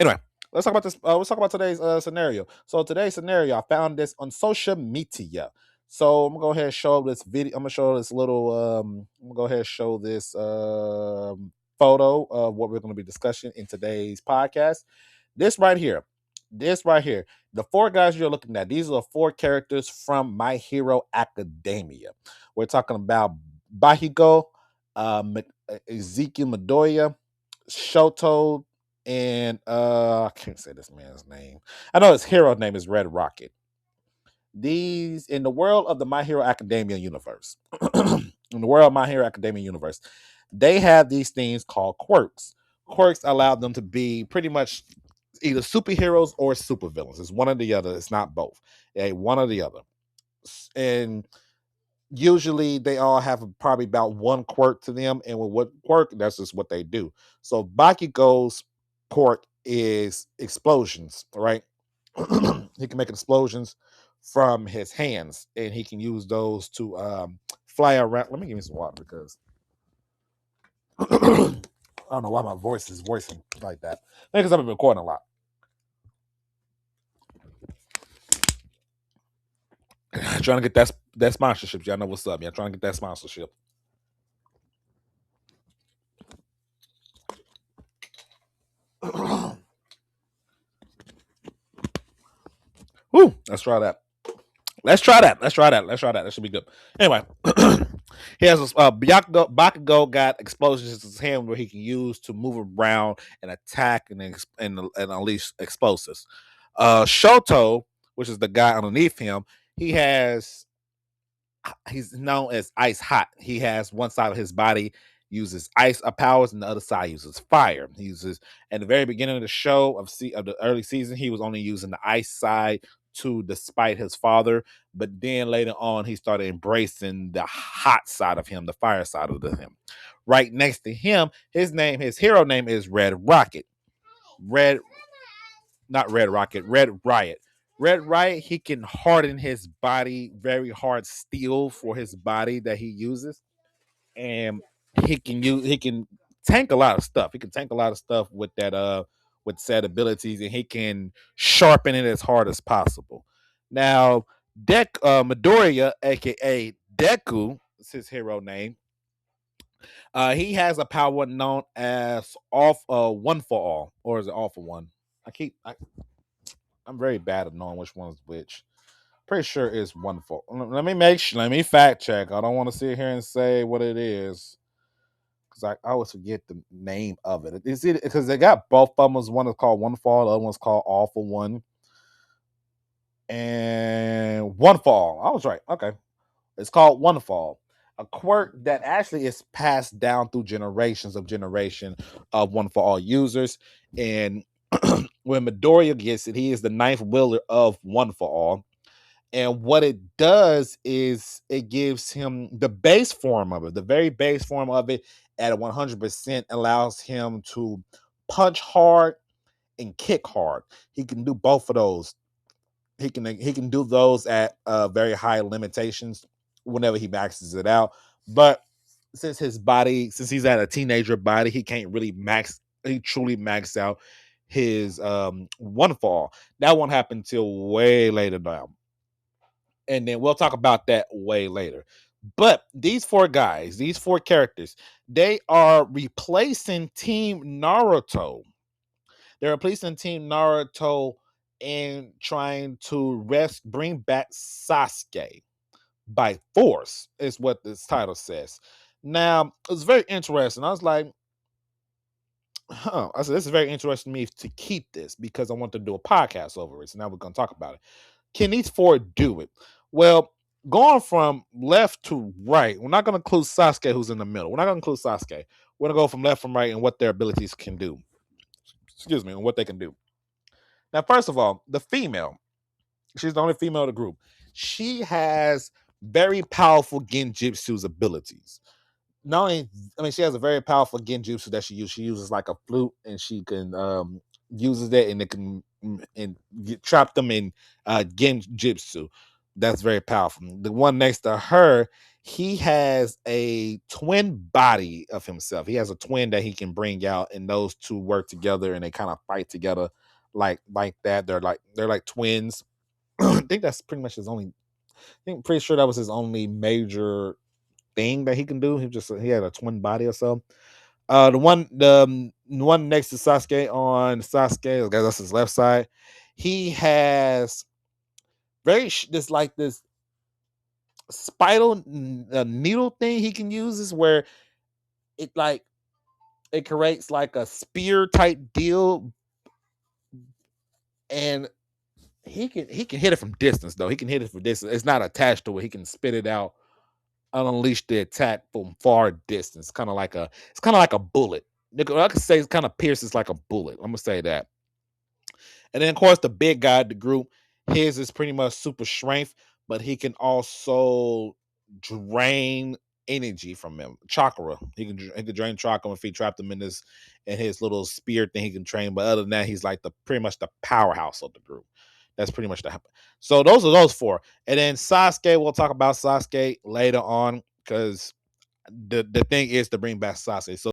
Anyway, let's talk about this. Let's talk about today's scenario. So today's scenario, I found this on social media. So I'm gonna go ahead and show this video. I'm gonna show this little. I'm gonna go ahead and show this photo of what we're gonna be discussing in today's podcast. This right here. This right here. The four guys you're looking at. These are the four characters from My Hero Academia. We're talking about Bahiko, Ezekiel Midoriya, Shoto, and I can't say this man's name. I know his hero name is Red Rocket. These in the world of the My Hero Academia universe, in the world of My Hero Academia universe, they have these things called quirks. Quirks allow them to be pretty much either superheroes or supervillains. It's one or the other. It's not both. One or the other. And usually they all have probably about one quirk to them, and with what quirk, that's just what they do. So Bakugo's quirk is explosions, right? He can make explosions from his hands, and he can use those to fly around. Let me give me some water because I don't know why my voice is voicing like that. Because I've been recording a lot. Trying to get that sponsorship. Y'all know what's up. Y'all trying to get that sponsorship. Woo, let's try that. Let's try that. Let's try that. Let's try that. That should be good. Anyway, he has a Bakugo got explosions in his hand where he can use to move around and attack and unleash explosives. Shoto, which is the guy underneath him, he's known as Ice Hot. He has one side of his body uses ice powers and the other side uses fire. He uses at the very beginning of the show of the early season, he was only using the ice side to despite his father, but then later on he started embracing the hot side of him, the fire side of him. Right next to him, his hero name is Red Rocket. Red Not Red Rocket, Red Riot. Red Riot, he can harden his body, very hard steel for his body that he uses, and he can tank a lot of stuff. He can tank a lot of stuff with that with said abilities, and he can sharpen it as hard as possible. Now, Midoriya, aka Deku, is his hero name. He has a power known as off one for all, or is it all for one? I'm very bad at knowing which one's which. Pretty sure it's one for. Let me make sure. Let me fact check. I don't want to sit here and say what it is because I always forget the name of it. Is it because they got both of them? One is called One Fall, the other one's called All for One, and One Fall. I was right. Okay, it's called One Fall. A quirk that actually is passed down through generation of One for All users. And when Midoriya gets it, he is the ninth wielder of One for All. And what it does is it gives him the base form of it, the very base form of it at 100% allows him to punch hard and kick hard. He can do both of those. He can do those at very high limitations whenever he maxes it out. But since he's at a teenager body, he can't really truly max out his one fall. That won't happen till way later down. And then we'll talk about that way later. But these four guys, these four characters, they are replacing Team Naruto. They're replacing Team Naruto and trying to bring back Sasuke by force, is what this title says. Now, it's very interesting. I was like, I said, this is very interesting to me to keep this because I want to do a podcast over it. So now we're going to talk about it. Can these four do it? Well, going from left to right, we're not going to include Sasuke, who's in the middle. We're not going to include Sasuke. We're going to go from left from right and what their abilities can do. Excuse me, and what they can do. Now, first of all, the female, she's the only female of the group. She has very powerful Genjutsu's abilities. Not only, I mean, she has a very powerful Genjutsu that she uses. She uses like a flute, and she can uses that, and it can trap them in Genjutsu. That's very powerful. The one next to her, he has a twin body of himself. He has a twin that he can bring out, and those two work together and they kind of fight together like that. They're like twins. I think that's pretty much his only. I think pretty sure that was his only major thing that he can do. He had a twin body or so. The one next to Sasuke on Sasuke, I guess that's his left side. He has this spiral needle thing he can use is where it like it creates like a spear type deal, and he can hit it from distance though. He can hit it from distance. It's not attached to it. He can spit it out and unleash the attack from far distance. Kind of like a bullet. I could say it's kind of pierces like a bullet. I'm gonna say that. And then of course the big guy, the group, his is pretty much super strength, but he can also drain energy from him. Chakra. He can drain chakra if he trapped him in his little spear thing he can train. But other than that, he's like the pretty much the powerhouse of the group. That's pretty much the so those are those four. And then Sasuke, we'll talk about Sasuke later on because the thing is to bring back Sasuke. So